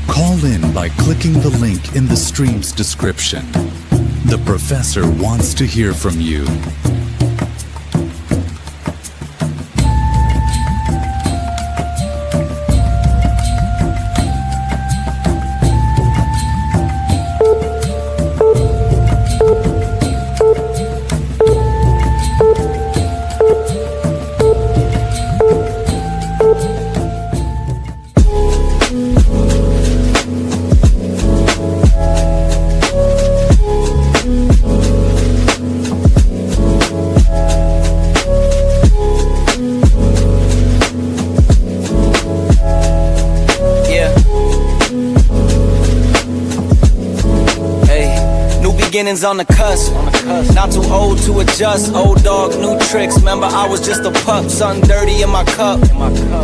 Call in by clicking the link in the stream's description. The professor wants to hear from you. Beginnings on the cusp. Not too old to adjust. Old dog, new tricks. Remember, I was just a pup. Something dirty in my cup.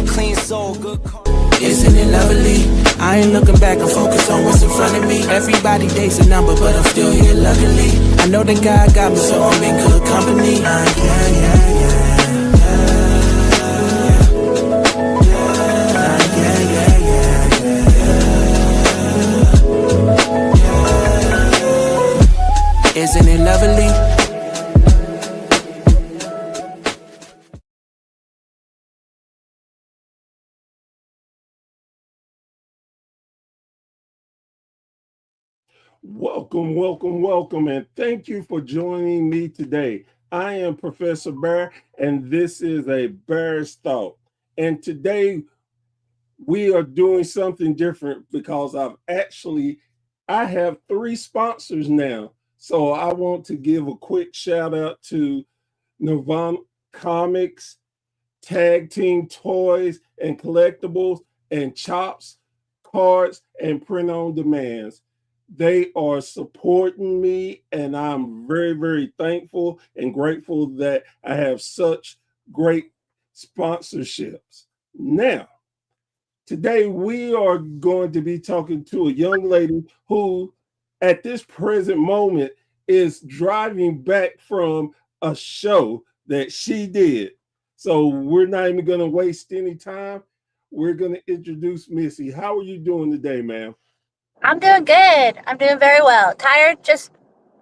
Clean soul, good car. Isn't it lovely? I ain't looking back, I'm focused on what's in front of me. Everybody dates a number, but I'm still here luckily. I know that God got me, so I'm in good company. Isn't it lovely? Welcome, and thank you for joining me today. I am Professor Bear, and this is a Bear's Thought. And today we are doing something different because I have 3 sponsors now. So I want to give a quick shout out to Nirvana Comics, Tag Team Toys and Collectibles, and Chops Cards and Print on Demands. They are supporting me, and I'm very, very thankful and grateful that I have such great sponsorships. Now, today we are going to be talking to a young lady who, at this present moment, is driving back from a show that she did. So we're not even going to waste any time. We're going to introduce Missy. How are you doing today, ma'am? I'm doing good. I'm doing very well. Tired, just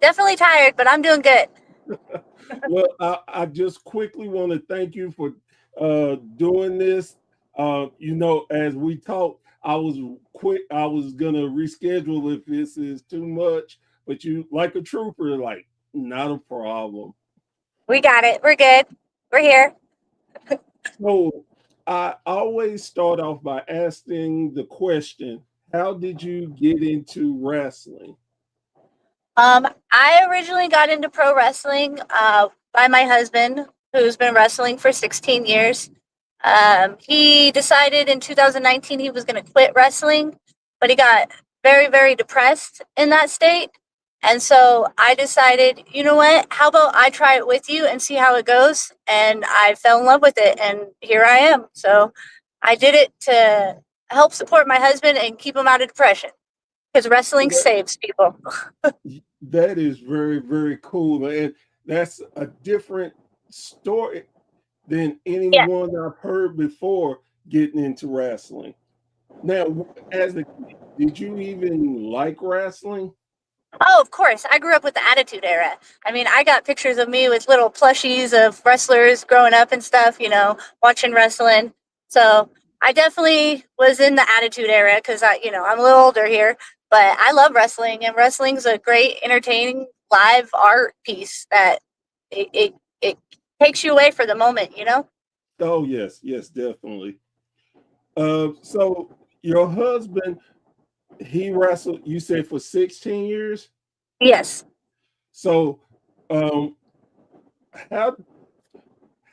definitely tired, but I'm doing good. Well, I just quickly want to thank you for doing this. As we talked, I was gonna reschedule if this is too much, but you, like a trooper, like, not a problem. We got it. We're good. We're here. So I always start off by asking the question, how did you get into wrestling? I originally got into pro wrestling by my husband, who's been wrestling for 16 years. He decided in 2019 he was going to quit wrestling, but he got very, very depressed in that state. And so I decided, you know what? How about I try it with you and see how it goes? And I fell in love with it, and here I am. So I did it to help support my husband and keep him out of depression because wrestling saves people. That is very, very cool. And that's a different story than Yeah. anyone I've heard before getting into wrestling. Now, as a kid, did you even like wrestling? Oh, of course. I grew up with the Attitude Era. I mean, I got pictures of me with little plushies of wrestlers growing up and stuff, watching wrestling. So I definitely was in the Attitude Era because I'm a little older here, but I love wrestling, and wrestling's a great, entertaining live art piece that it takes you away for the moment. Oh, yes, definitely. So your husband, he wrestled, you said, for 16 years? Yes. So um how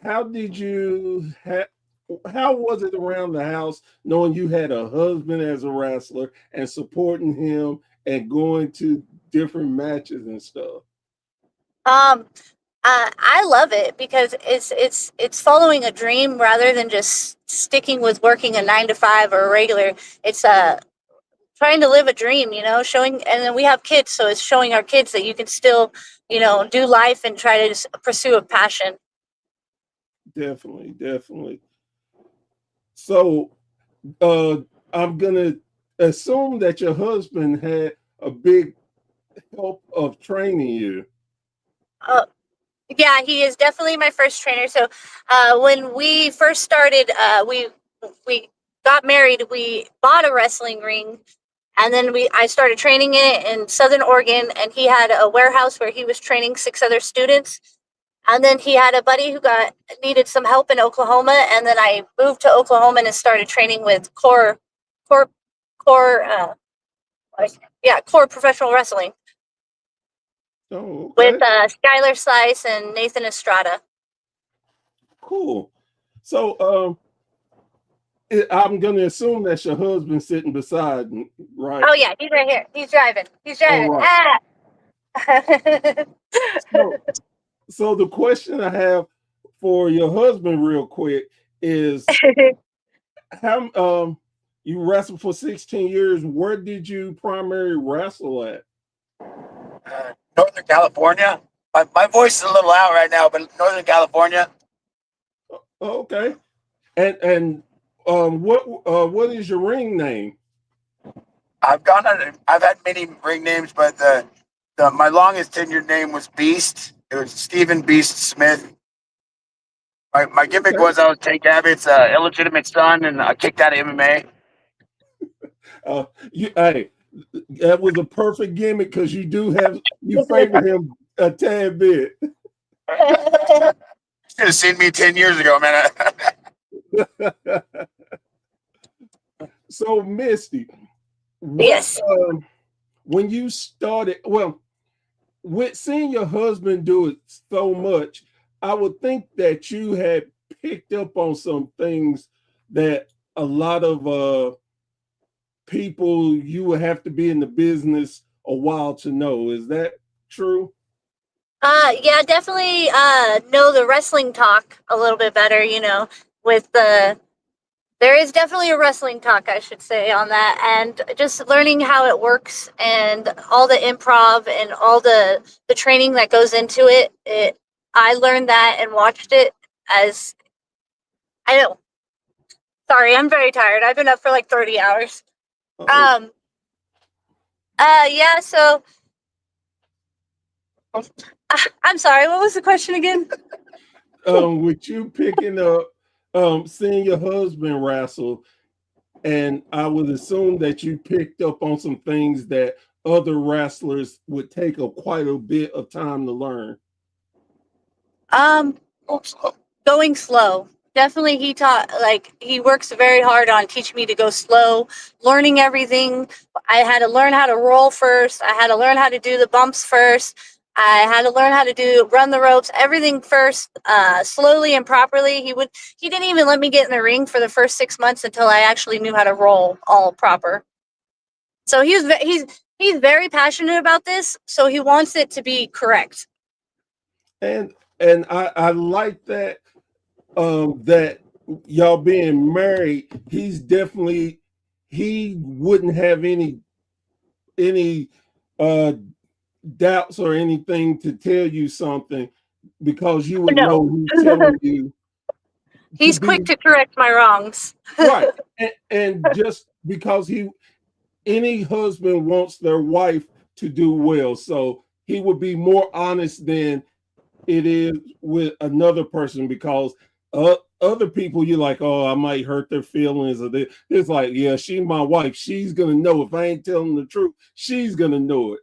how did you how was it around the house knowing you had a husband as a wrestler and supporting him and going to different matches and stuff? Um, I love it because it's following a dream rather than just sticking with working a 9 to 5 or a regular. It's trying to live a dream, showing, and then we have kids, so it's showing our kids that you can still, do life and try to just pursue a passion. Definitely, definitely. So uh I'm gonna assume that your husband had a big help of training you. Uh, yeah, he is definitely my first trainer. So when we first started, we got married. We bought a wrestling ring, and then I started training in it in Southern Oregon. And he had a warehouse where he was training 6 other students. And then he had a buddy who got needed some help in Oklahoma. And then I moved to Oklahoma and started training with core, core, core professional wrestling Oh, with okay. Skylar Slice and Nathan Estrada. Cool. So I'm gonna assume that's your husband sitting beside me, right? Oh yeah, he's right here. He's driving. He's All driving. right. Ah. So so the question I have for your husband real quick is how you wrestled for 16 years. Where did you primarily wrestle at? Northern California. My voice is a little out right now, but Northern California. Oh, okay. And what is your ring name? I've had many ring names, but my longest tenured name was Beast. It was Stephen Beast Smith. My gimmick Okay. was I was Tank Abbott's illegitimate son, and I kicked out of MMA. Hey, that was a perfect gimmick because you favor him a tad bit. You should have seen me 10 years ago, man. So, Misty, Yes. when you started, well, with seeing your husband do it so much, I would think that you had picked up on some things that a lot of people you would have to be in the business a while to know. Is that true? Yeah, definitely know the wrestling talk a little bit better, with there is definitely a wrestling talk, I should say, on that, and just learning how it works and all the improv and all the training that goes into it. I learned that and watched it as I know. Sorry, I'm very tired. I've been up for like 30 hours. Uh-oh. Um. Yeah. So I'm sorry. What was the question again? With you picking up, seeing your husband wrestle, and I would assume that you picked up on some things that other wrestlers would take quite a bit of time to learn. Um. Going slow. Definitely, he works very hard on teaching me to go slow, learning everything. I had to learn how to roll first. I had to learn how to do the bumps first. I had to learn how to run the ropes, everything first, slowly and properly. He didn't even let me get in the ring for the first 6 months until I actually knew how to roll all proper. So he's very passionate about this. So he wants it to be correct. And I like that that y'all being married. He wouldn't have any uh doubts or anything to tell you something because you would No, know he's telling you to he's be quick to correct my wrongs. right. And just because any husband wants their wife to do well, so he would be more honest than it is with another person because other people you're like, oh, I might hurt their feelings or this. It's like, yeah, she's my wife. She's gonna know if I ain't telling the truth. She's gonna know it.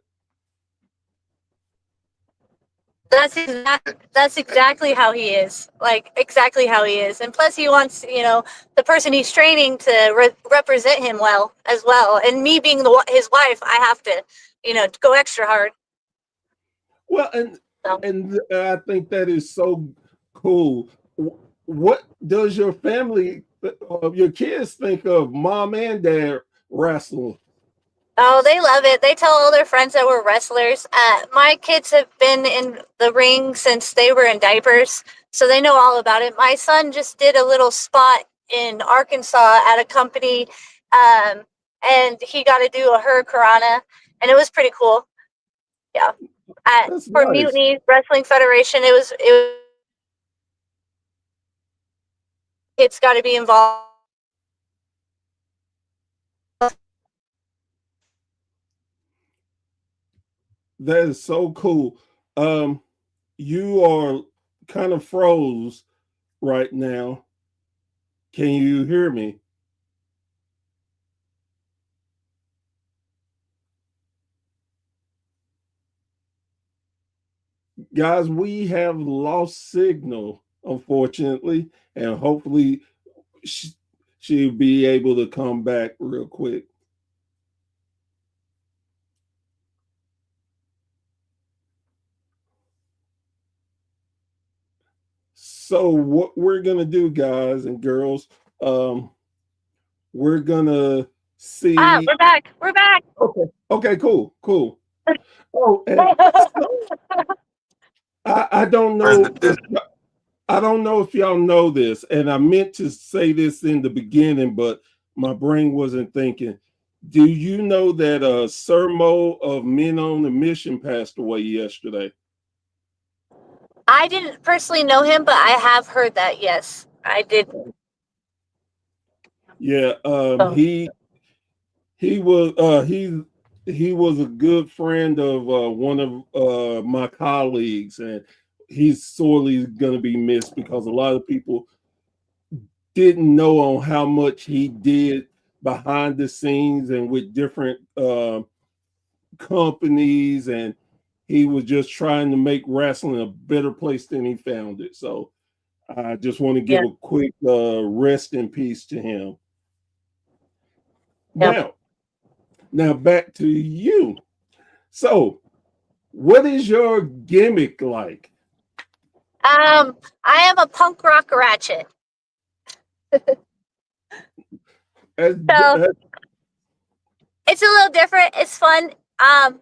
That's exactly how he is. Like exactly how he is. And plus he wants, the person he's training to represent him well as well. And me being his wife, I have to, go extra hard. Well, So. and I think that is so cool. what does your family, your kids think of mom and dad wrestling? Oh, they love it. They tell all their friends that we're wrestlers. My kids have been in the ring since they were in diapers, so they know all about it. My son just did a little spot in Arkansas at a company, um, and he got to do a hurricanrana, and it was pretty cool. Yeah. That's For nice. Mutiny Wrestling Federation, it's got to be involved. That is so cool. Um, you are kind of froze right now. Can you hear me? Guys, we have lost signal, unfortunately, and hopefully sh- she'll be able to come back real quick. So what we're gonna do, guys and girls, um, we're gonna see. We're back. We're back. Okay, okay, cool, cool. Oh, and so I don't know if I don't know if y'all know this, and I meant to say this in the beginning, but my brain wasn't thinking. Do you know that Sir Mo of Men on a Mission passed away yesterday? I didn't personally know him, but I have heard that. Yes, I did. Yeah, Oh, he was he was a good friend of one of my colleagues, and he's sorely going to be missed because a lot of people didn't know on how much he did behind the scenes and with different companies, and he was just trying to make wrestling a better place than he found it. So I just want to give yeah. a quick rest in peace to him. Yep. Now back to you. So, what is your gimmick like? I am a punk rock ratchet. As, So as, it's a little different. It's fun. Uh,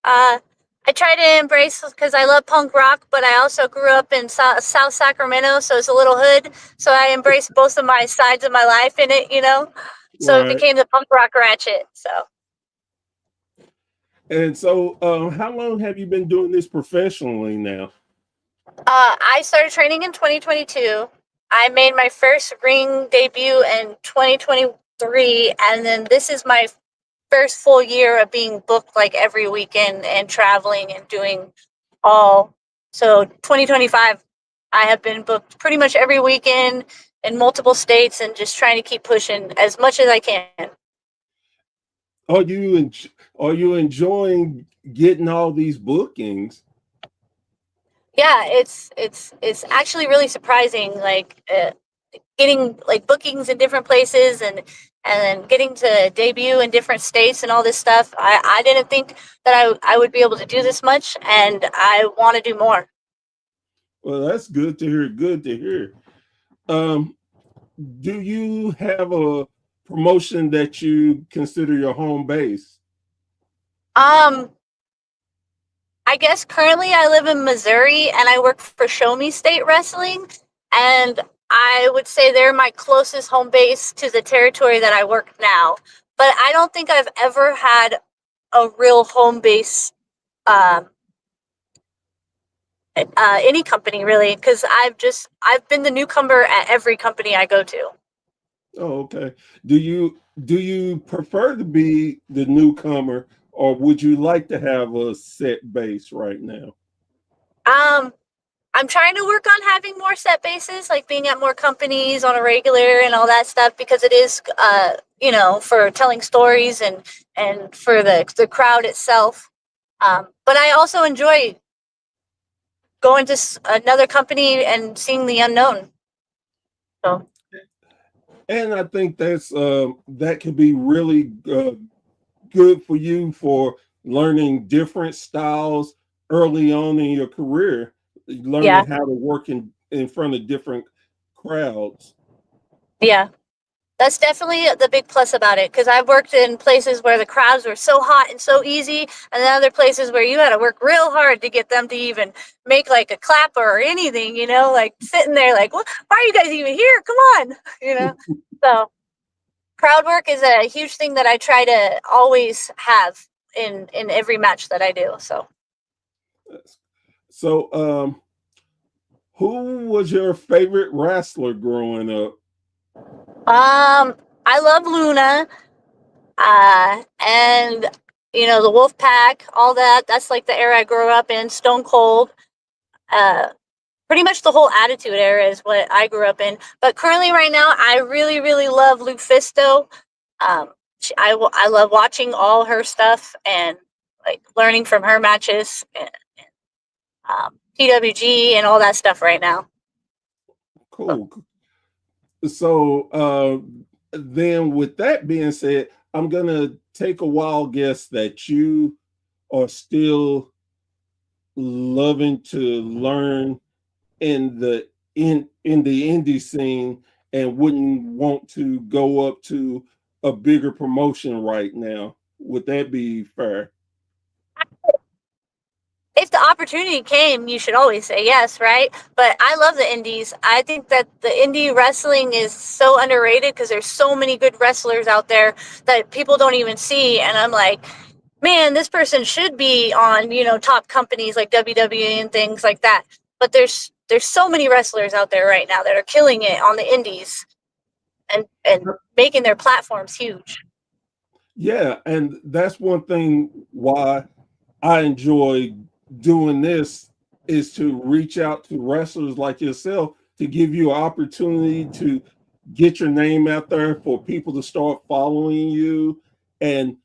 I try to embrace because I love punk rock, but I also grew up in South Sacramento, so it's a little hood. So I embrace both of my sides of my life in it, you know. So it right. became the punk rock ratchet. So And so, how long have you been doing this professionally now? I started training in 2022. I made my first ring debut in 2023, and then this is my first full year of being booked like every weekend and traveling and doing all. So 2025, I have been booked pretty much every weekend in multiple states and just trying to keep pushing as much as I can. Are you are you enjoying getting all these bookings? Yeah, it's actually really surprising. Like getting like bookings in different places and then getting to debut in different states and all this stuff. I didn't think that I would be able to do this much, and I want to do more. Well, that's good to hear. Good to hear. Um, do you have a promotion that you consider your home base? Um, I guess currently I live in Missouri and I work for Show Me State Wrestling, and I would say they're my closest home base to the territory that I work now. But I don't think I've ever had a real home base, um, any company really, because I've been the newcomer at every company I go to. Oh, okay. Do you prefer to be the newcomer, or would you like to have a set base right now? Um, I'm trying to work on having more set bases, like being at more companies on a regular and all that stuff, because it is, for telling stories and for the crowd itself. But I also enjoy going to another company and seeing the unknown. So And I think that could be really good for you for learning different styles early on in your career, yeah, learning how to work in front of different crowds. Yeah. That's definitely the big plus about it, because I've worked in places where the crowds were so hot and so easy, and then other places where you had to work real hard to get them to even make like a clapper or anything, like sitting there like, what? Why are you guys even here? Come on, So crowd work is a huge thing that I try to always have in every match that I do. So, who was your favorite wrestler growing up? I love Luna, and the Wolf Pack, all that. That's like the era I grew up in. Stone Cold, uh, pretty much the whole Attitude Era is what I grew up in. But currently, right now, I really, really love Lufisto. I love watching all her stuff and like learning from her matches and PWG and all that stuff right now. Cool. So, then with that being said, I'm gonna take a wild guess that you are still loving to learn in the indie scene and wouldn't want to go up to a bigger promotion right now. Would that be fair? If the opportunity came, you should always say yes, right? But I love the indies. I think that the indie wrestling is so underrated because there's so many good wrestlers out there that people don't even see. And I'm like, man, this person should be on, top companies like WWE and things like that. But there's so many wrestlers out there right now that are killing it on the indies and making their platforms huge. Yeah, and that's one thing why I enjoy doing this is to reach out to wrestlers like yourself to give you an opportunity to get your name out there for people to start following you and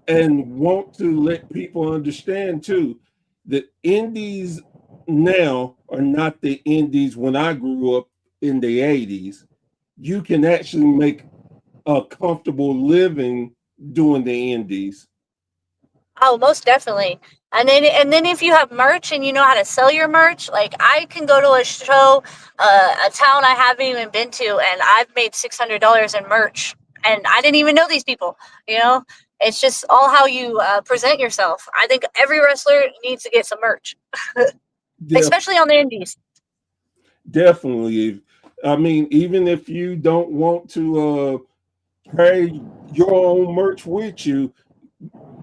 want to let people understand too that indies now are not the indies when I grew up in the 80s. You can actually make a comfortable living doing the indies. Oh, most definitely. And then if you have merch and you know how to sell your merch, like I can go to a show, a town I haven't even been to, and I've made $600 in merch, and I didn't even know these people. It's just all how you present yourself. I think every wrestler needs to get some merch, Def- especially on the indies. Definitely. I mean, even if you don't want to carry your own merch with you,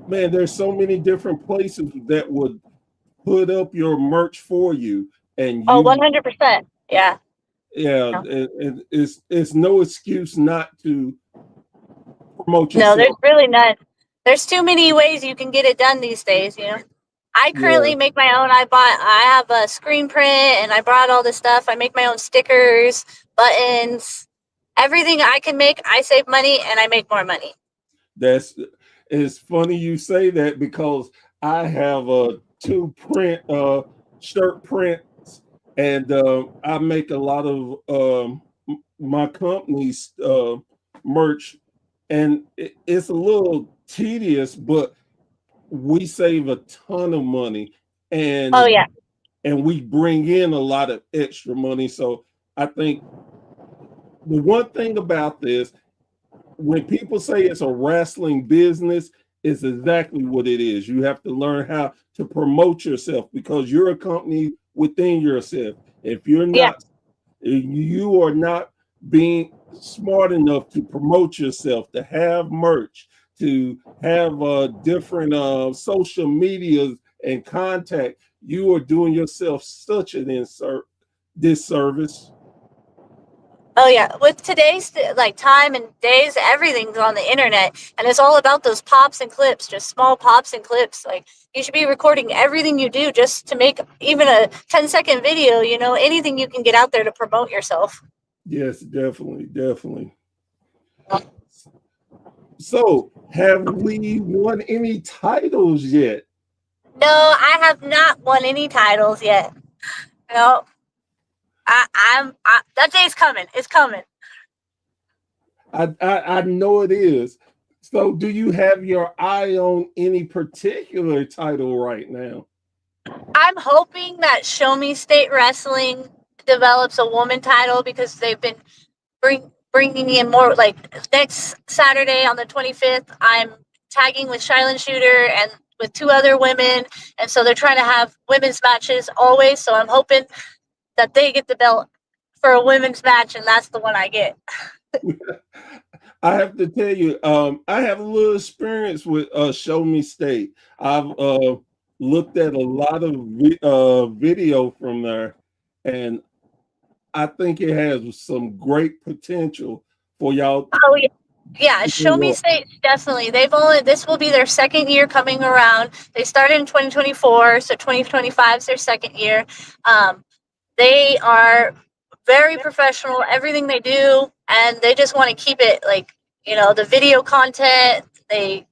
man, there's so many different places that would put up your merch for you, and Oh, you, 100%. Yeah. yeah, and it's no excuse not to promote No, there's yourself. really none. There's too many ways you can get it done these days. I Yeah, currently make my own. I have a screen print and I brought all this stuff. I make my own stickers, buttons, everything I can make. I save money and I make more money. that's it's funny you say that because I have two print shirt prints, and I make a lot of my company's merch, and it's a little tedious, but we save a ton of money, Oh, and yeah. we bring in a lot of extra money. So I think the one thing about this, when people say it's a wrestling business, it's exactly what it is. You have to learn how to promote yourself because you're a company within yourself. If you're Yeah. not, you are not being smart enough to promote yourself, to have merch, to have different social medias and contact, you are doing yourself such an disservice. Oh, yeah. With today's like time and days, everything's on the internet and it's all about those pops and clips, just small pops and clips. Like you should be recording everything you do just to make even a 10-second video, anything you can get out there to promote yourself. Yes, definitely, definitely. So, have we won any titles yet? No, I have not won any titles yet. No, that day's coming. It's coming. I know it is. So, do you have your eye on any particular title right now? I'm hoping that Show Me State Wrestling develops a woman title because they've been bringing in more. Like next Saturday on the 25th, I'm tagging with Shylin Shooter and with 2 other women, and so they're trying to have women's matches always. So I'm hoping that they get the belt for a women's match, and that's the one I get. I have to tell you, I have a little experience with Show Me State. I've looked at a lot of video from there, and I think it has some great potential for y'all. Oh yeah. Yeah, to Show do Me well. State, definitely. This will be their second year coming around. They started in 2024, so 2025 is their second year. They are very professional, everything they do, and they just want to keep it like, the video content. They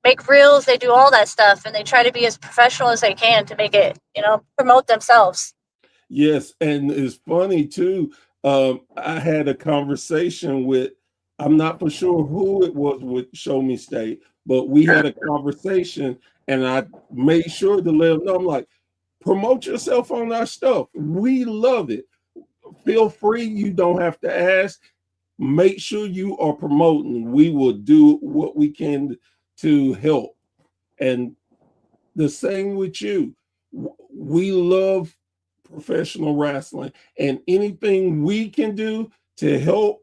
make reels, they do all that stuff, and they try to be as professional as they can to make it, promote themselves. Yes, and it's funny too. I had a conversation with, I'm not for sure who it was with Show Me State, but we had a conversation, and I made sure to let them know. I'm like, promote yourself on our stuff. We love it. Feel free. You don't have to ask. Make sure you are promoting. We will do what we can to help. And the same with you. We love professional wrestling, and anything we can do to help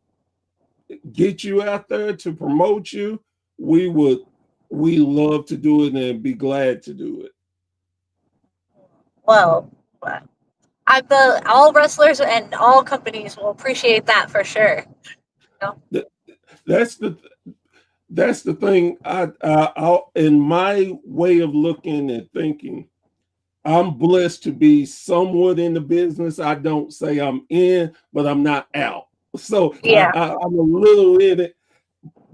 get you out there to promote you, we love to do it and be glad to do it. Well, all wrestlers and all companies will appreciate that for sure. That's the thing. In my way of looking and thinking, I'm blessed to be somewhat in the business. I don't say I'm in, but I'm not out. So Yeah. I'm a little in it,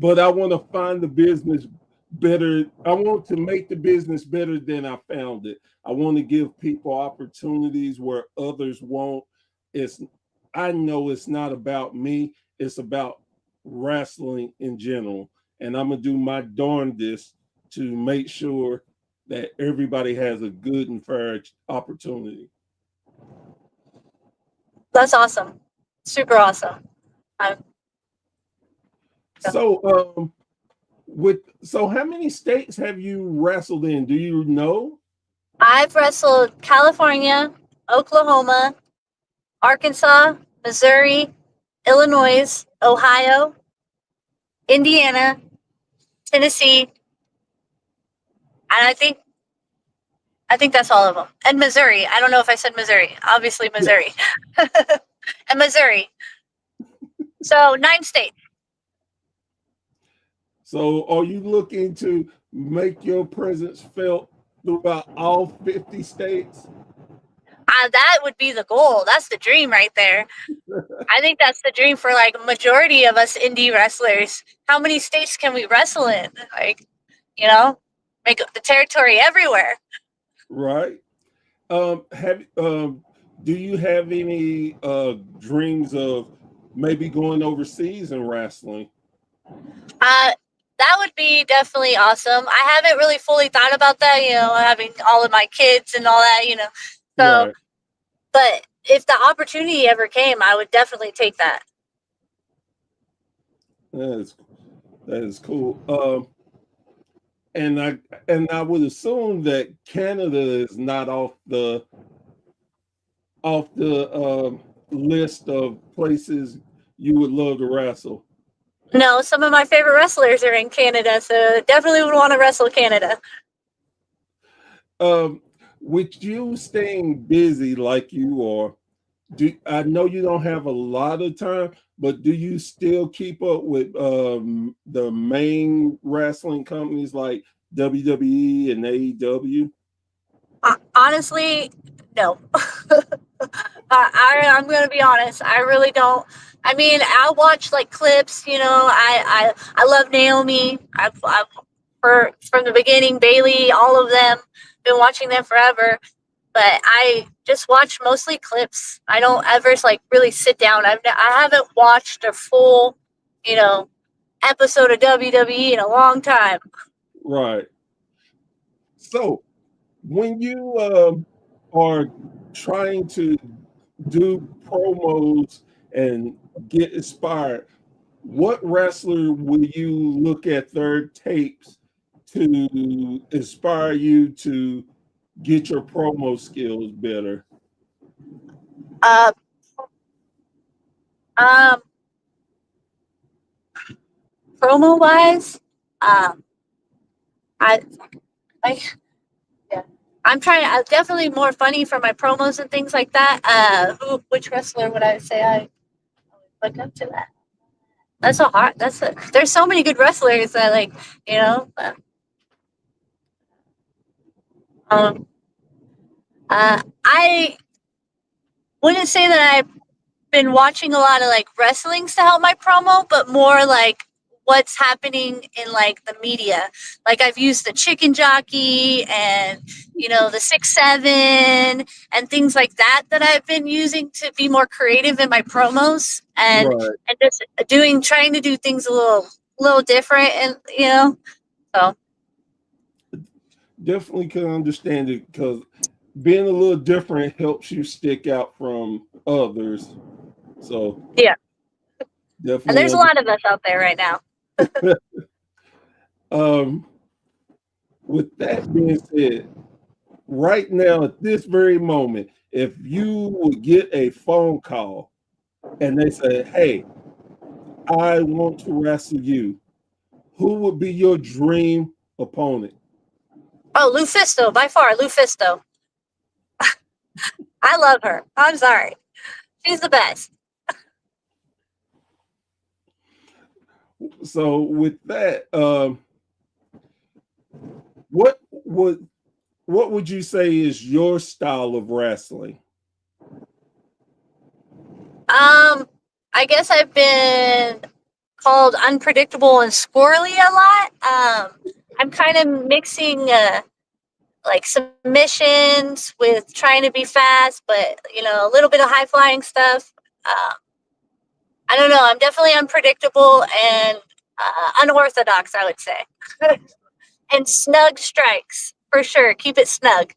but I want to find the business better. I want to make the business better than I found it. I want to give people opportunities where others won't. I know it's not about me. It's about wrestling in general. And I'm going to do my darndest to make sure that everybody has a good and fair opportunity. That's awesome. Super awesome. So how many states have you wrestled in? Do you know? I've wrestled California, Oklahoma, Arkansas, Missouri, Illinois, Ohio, Indiana, Tennessee, and I think that's all of them. And Missouri. I don't know if I said Missouri. Obviously Missouri. Yeah. And Missouri. So 9 states. So are you looking to make your presence felt throughout all 50 states? That would be the goal. That's the dream right there. I think that's the dream for like a majority of us indie wrestlers. How many states can we wrestle in? Like, make the territory everywhere. Right. Do you have any dreams of maybe going overseas and wrestling? That would be definitely awesome. I haven't really fully thought about that, having all of my kids and all that, So, right. But if the opportunity ever came, I would definitely take that. That is cool. And I would assume that Canada is not off the list of places you would love to wrestle. No, some of my favorite wrestlers are in Canada, so definitely would want to wrestle Canada. With you staying busy like you are, I know you don't have a lot of time, but do you still keep up with the main wrestling companies like WWE and AEW? Honestly, no. I'm going to be honest. I really don't. I mean, I watch like clips. I love Naomi. I've from the beginning, Bailey, all of them. Been watching them forever. But I just watch mostly clips. I don't ever like really sit down. I haven't watched a full, episode of WWE in a long time. Right. So when you are trying to do promos and get inspired, what wrestler will you look at their tapes to inspire you to get your promo skills better? Uh, um, promo wise, I, I, yeah, I'm trying. I'm definitely more funny for my promos and things like that. Which wrestler would I say I look up to that? That's a hard. There's so many good wrestlers that like, you know. Um, I wouldn't say that I've been watching a lot of like wrestlings to help my promo, but more like what's happening in like the media. Like I've used the chicken jockey and the 6'7" and things like that I've been using to be more creative in my promos Right. and just trying to do things a little different and so Definitely can understand it because being a little different helps you stick out from others. So yeah. And definitely there's a lot of us out there right now. um with that being said, right now at this very moment, if you would get a phone call and they say, "Hey, I want to wrestle you," who would be your dream opponent? Oh, Lufisto, by far, Lufisto. I love her. I'm sorry. She's the best. So with that, what would you say is your style of wrestling? I guess I've been called unpredictable and squirrely a lot. I'm kind of mixing like submissions with trying to be fast, but a little bit of high flying stuff. I don't know. I'm definitely unpredictable and unorthodox, I would say. And snug strikes for sure. Keep it snug.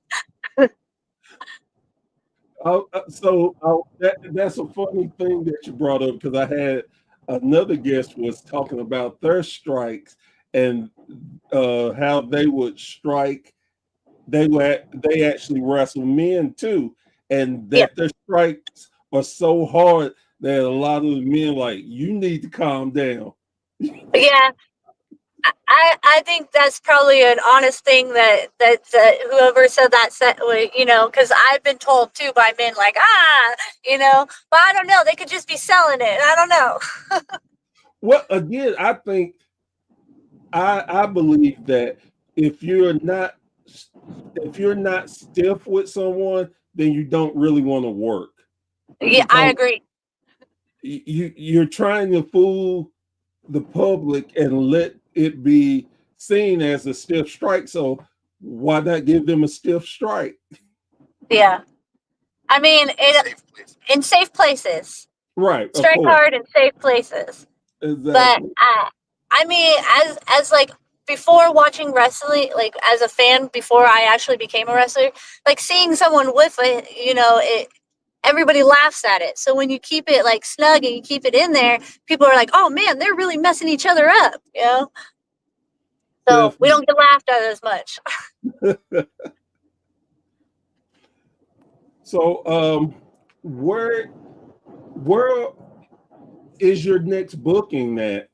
That's a funny thing that you brought up because I had another guest was talking about their strikes and how they would strike. They actually wrestle men too, and Yeah, that their strikes are so hard that a lot of the men like you need to calm down. yeah. I think that's probably an honest thing that whoever said that said, because I've been told too by men like but I don't know, they could just be selling it. I don't know. Well, again, I believe that if you're not if you're not stiff with someone, then you don't really want to work Yeah, I because agree. you're trying to fool the public and let it be seen as a stiff strike. So why not give them a stiff strike? Yeah, I mean in safe places. Right, of Strike course, hard in safe places. But exactly. I mean, as like before watching wrestling, like as a fan before I actually became a wrestler, like seeing someone whiff it, everybody laughs at it. So when you keep it like snug and you keep it in there, people are like, "Oh man, they're really messing each other up." So we Definitely. don't get laughed at as much. So, where is your next booking at?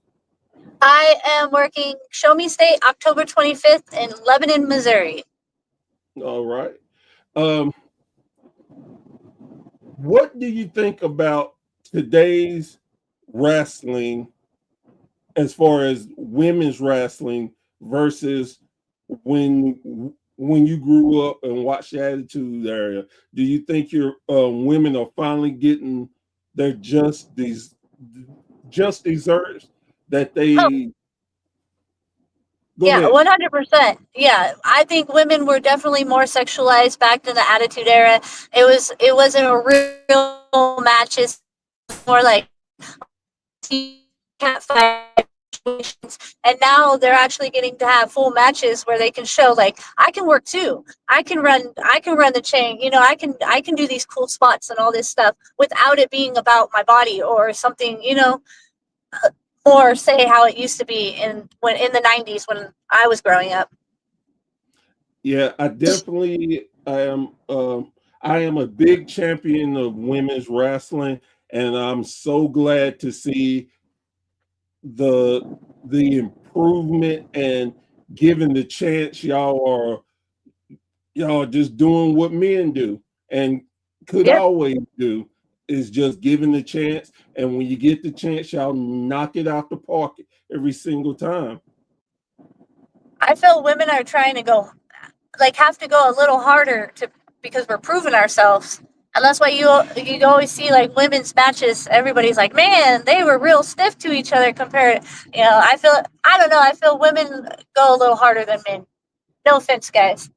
I am working Show Me State October 25th in Lebanon, Missouri. All right. Um, what do you think about today's wrestling as far as women's wrestling versus when you grew up and watched the Attitude Era? Do you think your women are finally getting their just desserts that Oh, they go yeah, ahead? 100%. Yeah, I think women were definitely more sexualized back in the Attitude Era. It wasn't a real matches, more like you can't fight and now they're actually getting to have full matches where they can show like I can work too. I can run the chain. I can do these cool spots and all this stuff without it being about my body or something, or say how it used to be in the 90s when I was growing up. Yeah, I am a big champion of women's wrestling, and I'm so glad to see the the improvement and given the chance y'all are just doing what men do and could Yep. always do is just given the chance. And when you get the chance, y'all knock it out the park every single time. I feel women are trying to go have to go a little harder to because we're proving ourselves. And that's why you always see like women's matches. Everybody's like, man, they were real stiff to each other compared. I don't know. I feel women go a little harder than men. No offense, guys.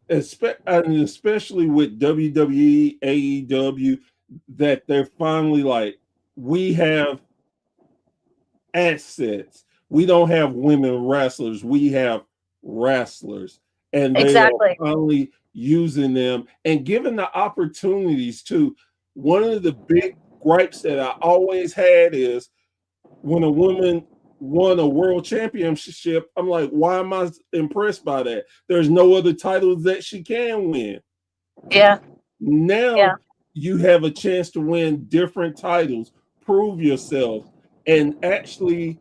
Especially with WWE, AEW, that they're finally like, we have assets. We don't have women wrestlers. We have wrestlers, and they are Exactly. finally using them and giving the opportunities to. One of the big gripes that I always had is when a woman won a world championship, I'm like, why am I impressed by that? There's no other titles that she can win. Yeah. Now Yeah. you have a chance to win different titles, prove yourself, and actually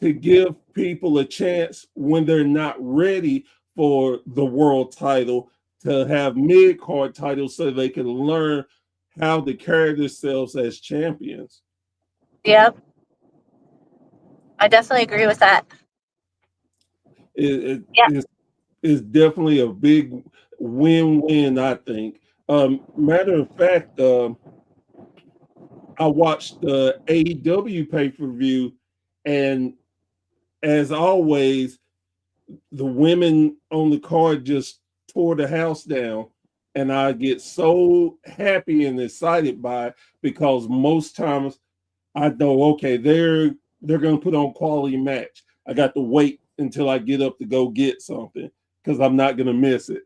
to give people a chance when they're not ready for the world title to have mid-card titles so they can learn how to carry themselves as champions. Yeah. I definitely agree with that. It, Yeah. is definitely a big win-win, I think. Matter of fact, I watched the AEW pay-per-view, and as always, the women on the card just tore the house down. And I get so happy and excited by it because most times I know, okay, they're gonna put on quality match. I got to wait until I get up to go get something because I'm not gonna miss it.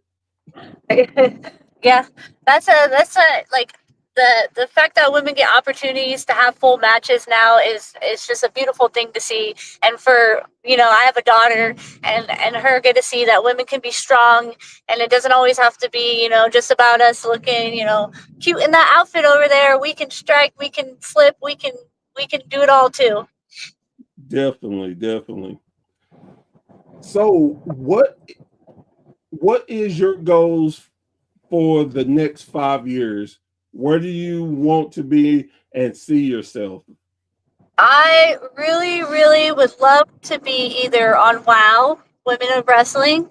Yeah, that's a like the fact that women get opportunities to have full matches now is just a beautiful thing to see. And for I have a daughter, and her get to see that women can be strong, and it doesn't always have to be just about us looking cute in that outfit over there. We can strike, we can flip, we can do it all too. Definitely, definitely. So what is your goals for the next 5 years? Where do you want to be and see yourself? I really, really would love to be either on WoW, Women of Wrestling,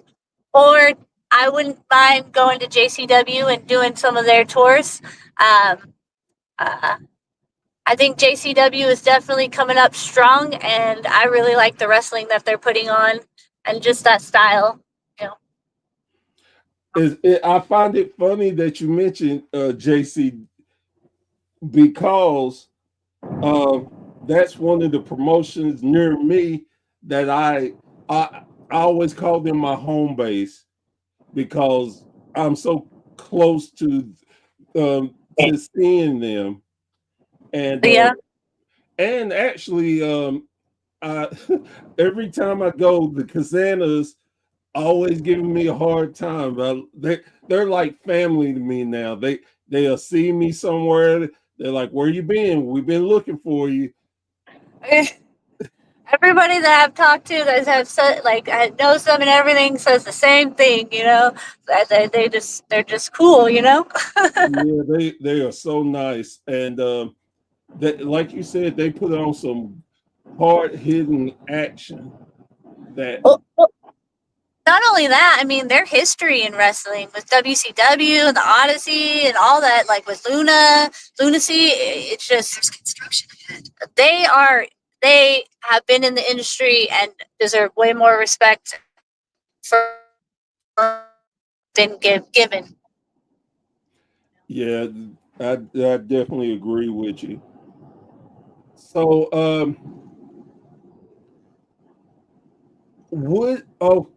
or I wouldn't mind going to JCW and doing some of their tours. Um, uh, I think JCW is definitely coming up strong, and I really like the wrestling that they're putting on and just that style. You know. I find it funny that you mentioned JC because uh, that's one of the promotions near me that I always call them my home base because I'm so close to seeing them and Yeah. actually I, every time I go the Kazanas always giving me a hard time. They're like family to me now. They'll see me somewhere. They're like, "Where you been? We've been looking for you." Everybody that I've talked to that have said like I knows them and everything says the same thing. That they're just cool. Yeah, they are so nice, and that like you said, they put on some hard hitting action. That Well, not only that, I mean, their history in wrestling with WCW and the Odyssey and all that, like with Lunacy, it's just they are they have been in the industry and deserve way more respect for been given. yeah, I definitely agree with you. So, what? Oh,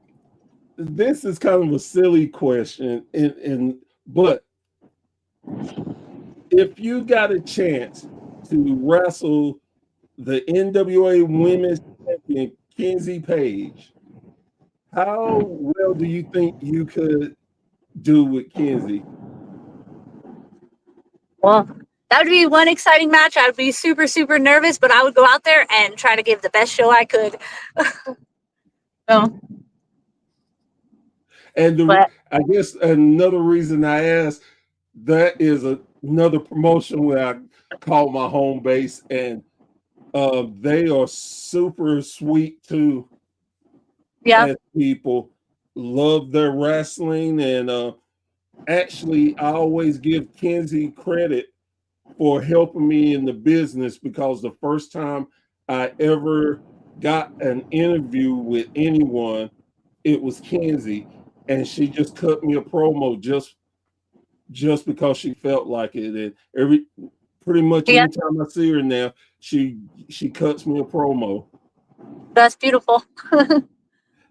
this is kind of a silly question, and but if you got a chance to wrestle the NWA Women's Champion Kenzie Page, how well do you think you could do with Kenzie? Well, that would be one exciting match. I would be super, super nervous, but I would go out there and try to give the best show I could. So, And but I guess another reason I asked, that is another promotion where I call my home base, and they are super sweet too yeah, as people. Love their wrestling, and actually, I always give Kenzie credit for helping me in the business because the first time I ever got an interview with anyone, it was Kenzie, and she just cut me a promo just because she felt like it. And pretty much yeah, anytime I see her now, she cuts me a promo. that's beautiful.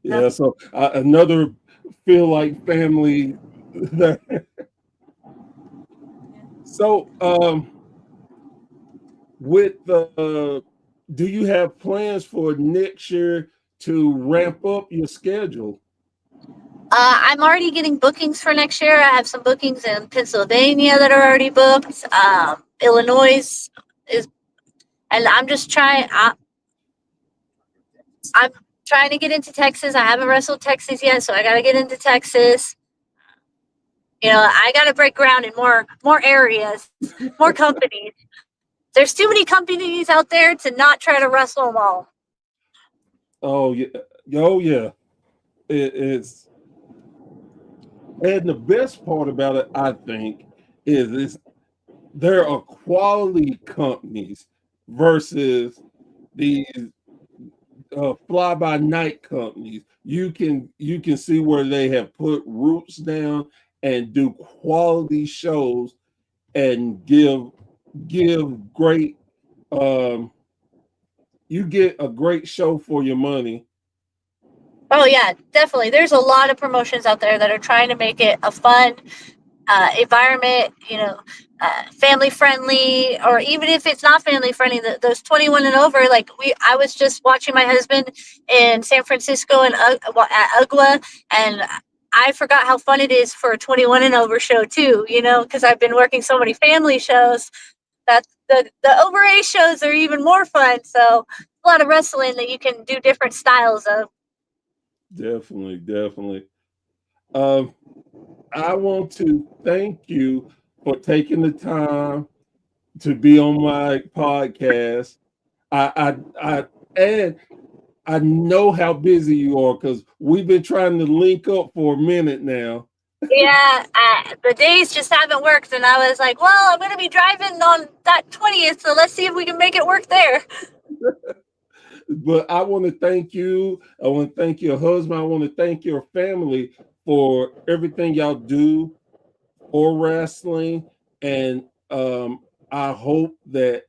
Yeah. Yeah, so another feel like family there. So with the do you have plans for next year to ramp up your schedule? I'm already getting bookings for next year. I have some bookings in Pennsylvania that are already booked. Illinois is, and I'm just trying. I'm trying to get into Texas. I haven't wrestled Texas yet, so I got to get into Texas. I got to break ground in more areas, more companies. There's too many companies out there to not try to wrestle them all. Oh yeah, oh yeah. It's and the best part about it, I think, is there are quality companies versus these fly by night companies. You can see where they have put roots down and do quality shows and give great you get a great show for your money. Oh yeah, definitely. There's a lot of promotions out there that are trying to make it a fun environment, family friendly, or even if it's not family friendly, those 21 and over. Like I was just watching my husband in San Francisco and at UGLA, and I forgot how fun it is for a 21 and over show too. Because I've been working so many family shows. That the over age shows are even more fun. So a lot of wrestling that you can do different styles of. Definitely, definitely. Um, I want to thank you for taking the time to be on my podcast. I and I know how busy you are because we've been trying to link up for a minute now. Yeah, the days just haven't worked, and I was like, "Well, I'm going to be driving on that 20th, so let's see if we can make it work there." But I want to thank you. I want to thank your husband. I want to thank your family for everything y'all do for wrestling. And I hope that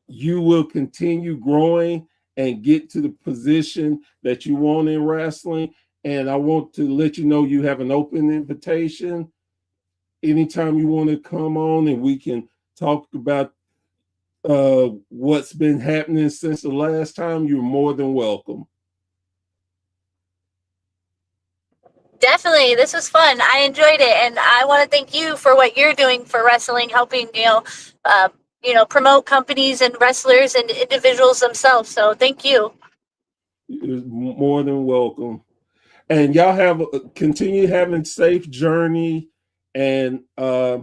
you will continue growing and get to the position that you want in wrestling. And I want to let you know you have an open invitation anytime you want to come on and we can talk about what's been happening since the last time. You're more than welcome. Definitely, this was fun. I enjoyed it, and I want to thank you for what you're doing for wrestling, helping promote companies and wrestlers and individuals themselves. So thank you. You're more than welcome. And y'all have continue having safe journey. And I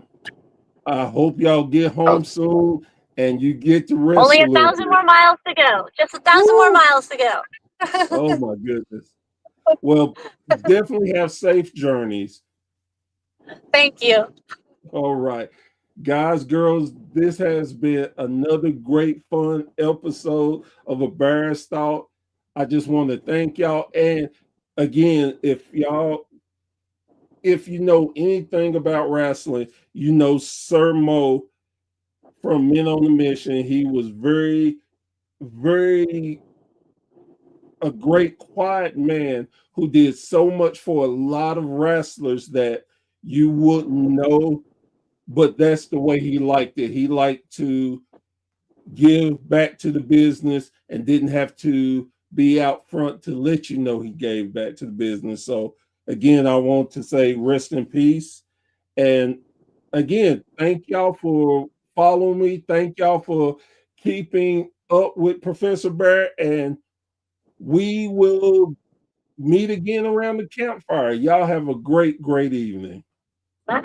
hope y'all get home soon and you get to rest Only a a little thousand bit. more miles to go. Just a thousand more Woo! miles to go. Oh my goodness. Well, definitely have safe journeys. Thank you. All right. Guys, girls, this has been another great fun episode of A Bear's Thought. I just want to thank y'all. And again, if y'all if you know anything about wrestling, you know Sir Mo from Men on the Mission. He was very a great quiet man who did so much for a lot of wrestlers that you wouldn't know, but that's the way he liked it. He liked to give back to the business and didn't have to be out front to let you know he gave back to the business. So again, I want to say rest in peace. And again, thank y'all for following me. Thank y'all for keeping up with Professor Barrett. And we will meet again around the campfire. Y'all have a great evening. Bye.